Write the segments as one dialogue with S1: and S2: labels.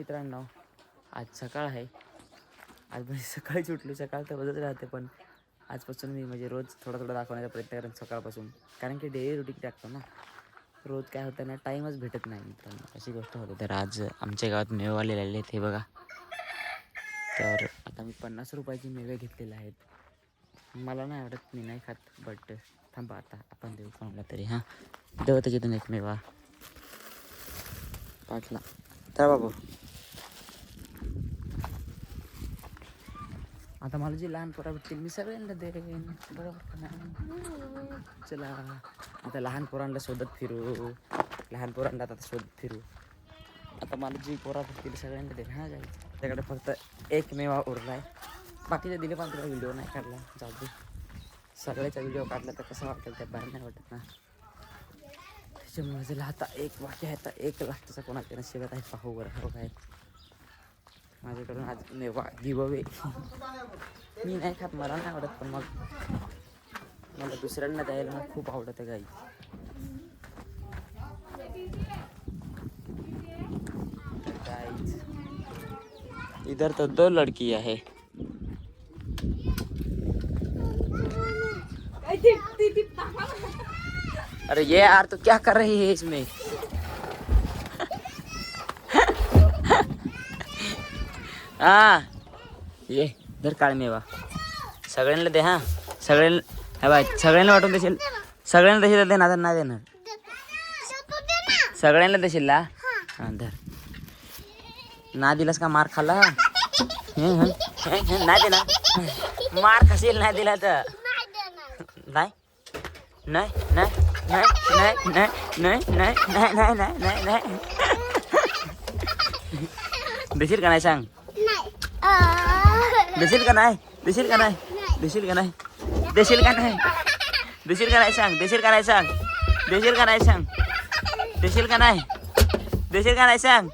S1: मित्रांनो, आज सकाळ आहे. आज म्हणजे सकाळीच उठलो. सकाळ तर रोजच राहते, पण आजपासून मी म्हणजे रोज थोडा थोडा दाखवण्याचा प्रयत्न करेन सकाळपासून. कारण की डेली रुटीन टाकतो ना, रोज काय होतं ना, टाईमच भेटत नाही मित्रांनो, अशी गोष्ट होते. तर आज आमच्या गावात मेवे आलेले आहेत, हे बघा. तर आता मी 50 रुपयाचे मेवे घेतलेले आहेत. मला नाही आवडत, मी नाही खात, बट थांबा आता आपण देऊ कोणाला तरी. हां, देऊ त्याच्यातून एक मेवा पाटला. तर बाबू आता मला जे लहान पोरा भेटतील मी सगळ्यांना देईन, बरोबर ना? चला आता लहान पोरांना शोधत फिरू, लहान पोरांना आता शोधत फिरू. आता मला जी पोरा भेटतील सगळ्यांना देईन. हां जायचं, त्याच्याकडे फक्त एक मेवा उरला आहे. बाकीचे दिले, पण तुला व्हिडिओ नाही काढला. जाऊ दे, सगळ्याचा व्हिडिओ काढला तर कसं वाटेल, त्या बाहेर नाही वाटत ना. त्याच्यामुळे जर आता एक वाक्य आहे, तर 1 लाख त्याचा कोणाच्या नशिबात आहे, पाहू बरं. हो काय माझ्याकडून आज मेवा गिव अवे. मी नाही खात, मला नाही आवडत, पण मग मला दुसऱ्यांना द्यायला मला खूप आवडतं गाई. इधर तो 2 लड़की है. अरे ये यार, तू क्या कर रही है इसमें? हाँ ये धर काळ मेवा, सगळ्यांना दे. हां सगळ्यांना, बाय सगळ्यांना वाटून देशील, सगळ्यांना देशील दे ना, नाही देणार. सगळ्यांना देशील ला. हां धर. ना दिलास का मार खाल्ला? नाही देणार, मार खाशील नाही दिला तर. नाही नाही नाही नाही नाही नाही नाही नाही नाही नाही नाही नाही देशील का नाही सांग? देशील का नाही? देशील का नाही? देशील का नाही? देशील का नाही? देशील का नाही सांग? देशील का नाही सांग? देशील का नाही सांग? देशील का नाही? देशील का नाही सांग?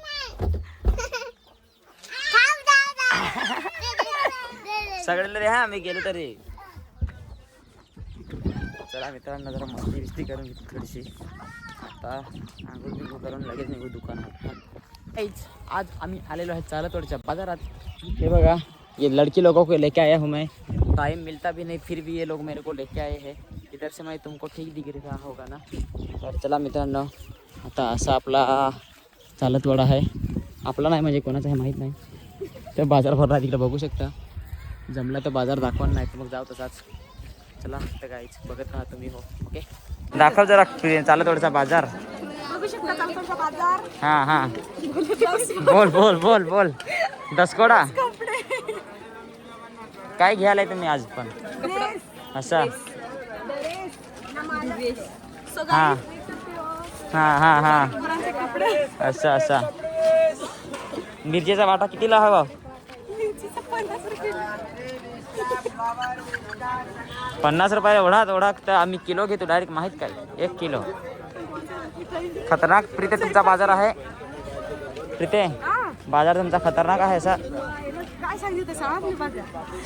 S1: सगळ्यांना रे. हा मी गेलो तरी. चला मित्रांनो, जरा मस्ती बिस्ती करून घेतो थोडीशी. आता आंघोळ बिंघोळ करून लगेच निघू दुकानात. आज आम्ही आलेलो आहे चालतवाडच्या बाजारात. हे बघा, ये लड़की लोगों को लेके आया हूँ मैं. टाइम मिलता भी नहीं, फिर भी ये लोग मेरे को लेके आए हैं. इधर से मैं तुमको ठीक दिख रहा होगा ना. तर चला मित्रांनो, आता असा आपला चालतवाडा आहे. आपला नाही म्हणजे कोणाचा आहे माहीत नाही. तर बाजार भरला तिकडे बघू शकता. जमला तर बाजार दाखवा, नाही तर मग जाऊ तसाच. चला तर गाईच बघत राहा तुम्ही. हो ओके, दाखव जरा चालतवाडचा बाजार. हां हां बोल बोल बोल बोल. दसकोडा काय घ्यायलाय तुम्ही आज पण? असं हां हां हां हां असं असं. मिरचीचा वाटा कितीला हवा? 50 रुपये. एवढा तर आम्ही किलो घेतो डायरेक्ट, माहीत काय? 1 किलो. खतरनाक. प्रीते तुमचा बाजार आहे? प्रीते बाजार तुमचा खतरनाक आहे असा?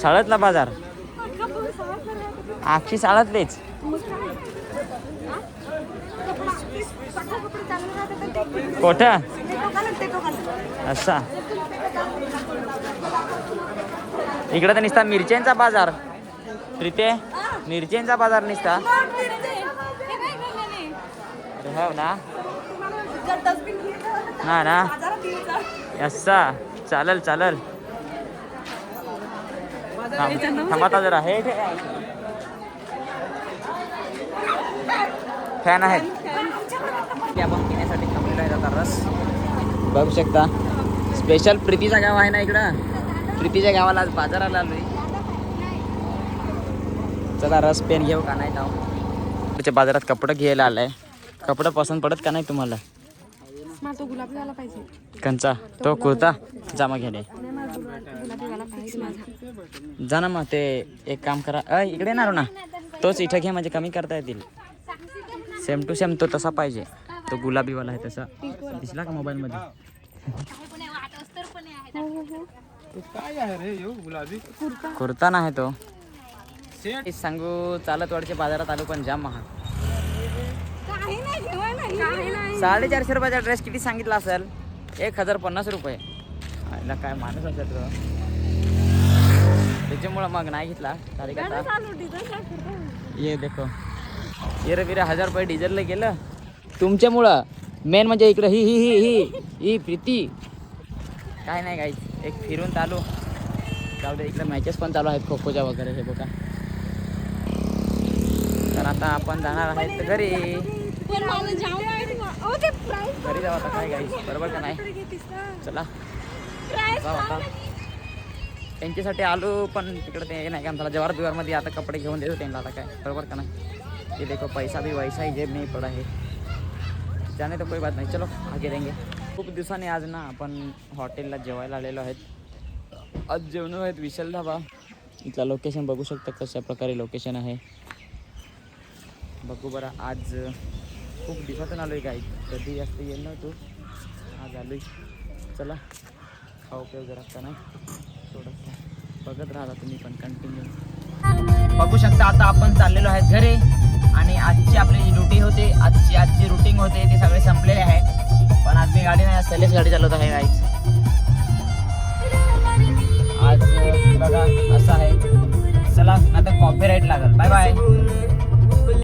S1: साळतला बाजार? आखी साळतलेच? कोठं असा? इकडं तर निसता मिरच्यांचा बाजार. प्रीते मिरच्यांचा बाजार निसता. हो ना ना ना असा. चालेल चालेल. थांबा जरा. हे फॅन आहेत ते आपण पिण्यासाठी थांबलेला आहे. आता रस बघू शकता. स्पेशल प्रीतीचा गाव आहे ना इकडं. प्रीतीच्या गावाला आज बाजाराला आलोय. चला रस पेन घेऊ का नाही जाऊ. त्याच्या बाजारात कपडे घ्यायला आलाय. कपडे पसंत पडत का नाही तुम्हाला?
S2: तो गुलाबी वाला पाहिजे.
S1: कंचा तो कुर्ता जामा घेणे. जा ना मग. ते एक काम करा, इकडे येणार ना, तोच इथं घे म्हणजे कमी करता येतील. सेम टू सेम तो तसा पाहिजे. तो गुलाबीवाला आहे तसा. दिसला का मोबाईल मध्ये? कुर्ता नाही तो. सांगू चालतवाडच्या बाजारात आलो पण जाम महाग. 450 रुपयाचा ड्रेस किती सांगितला असेल? 1050 रुपये. खायला काय माणूस असत त्याच्यामुळं मग नाही घेतला तारीख आता ये देखो ये रे बिरे 1000 रुपये डिझेलला गेलं तुमच्यामुळं मेन म्हणजे इकडं ही प्रीती काय नाही गाईच एक फिरून चालू जाऊ दे इकडे मॅचेस पण चालू आहेत खो खोच्या वगैरे हे बघा तर आता आपण जाणार आहेत घरी घरी जाऊ आता काय गाईच बरोबर का नाही चला जाऊ आता त्यांच्यासाठी आलो पण तिकडे ते नाही का मला जवाहर बिवारमध्ये आता कपडे घेऊन देतो त्यांना आता काय बरोबर का नाही ते देखो पैसा भी वैसा ही जेब नहीं पड़ा है जाने तो कोई बात नाही चलो आगे देंगे खूप दिवसांनी आज ना आपण हॉटेलला जेवायला आलेलो आहेत आज जेवण आहेत विशाल धाबा इथलं लोकेशन बघू शकता कशा प्रकारे लोकेशन आहे बघू बरं आज खूप दिवसातून आलो आहे काही कधी जास्त येईल नव्हतो आज आलो आहे चला खाऊ पिऊ जरा का नाही थोडंसं बघत राहा तुम्ही पण कंटिन्यू बघू शकता आता आपण चाललेलो आहेत घरी आणि आजची आपली ड्युटी होते आजची रुटीन होते ते सगळे संपलेले आहे पण आज मी गाडी नाही सैलेश गाडी चालवत आहे गाईच आज बघा असं आहे चला आता कॉपीराईट लागल बाय बाय